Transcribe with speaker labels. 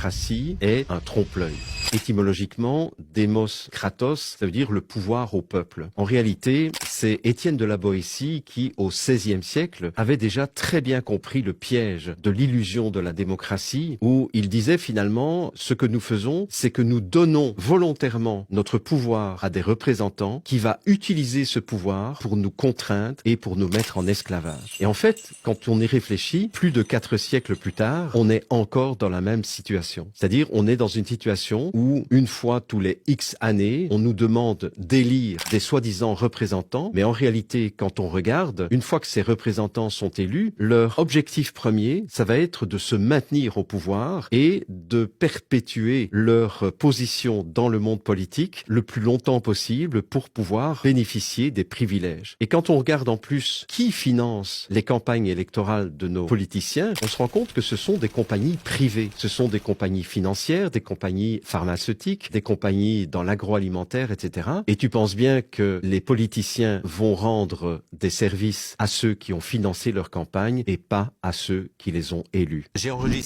Speaker 1: démocratie est un trompe-l'œil. Étymologiquement, démos kratos, ça veut dire le pouvoir au peuple. En réalité, c'est Étienne de la Boétie qui, au XVIe siècle, avait déjà très bien compris le piège de l'illusion de la démocratie, où il disait finalement, ce que nous faisons, c'est que nous donnons volontairement notre pouvoir à des représentants qui va utiliser ce pouvoir pour nous contraindre et pour nous mettre en esclavage. Et en fait, quand on y réfléchit, plus de 4 siècles plus tard, on est encore dans la même situation. C'est-à-dire, on est dans une situation où, une fois tous les X années, on nous demande d'élire des soi-disant représentants, mais en réalité, quand on regarde, une fois que ces représentants sont élus, leur objectif premier, ça va être de se maintenir au pouvoir et de perpétuer leur position dans le monde politique le plus longtemps possible pour pouvoir bénéficier des privilèges. Et quand on regarde en plus qui finance les campagnes électorales de nos politiciens, on se rend compte que ce sont des compagnies privées. Ce sont des compagnies financières, des compagnies pharmaceutiques, des compagnies dans l'agroalimentaire, etc. Et tu penses bien que les politiciens vont rendre des services à ceux qui ont financé leur campagne et pas à ceux qui les ont élus.
Speaker 2: J'ai enregistré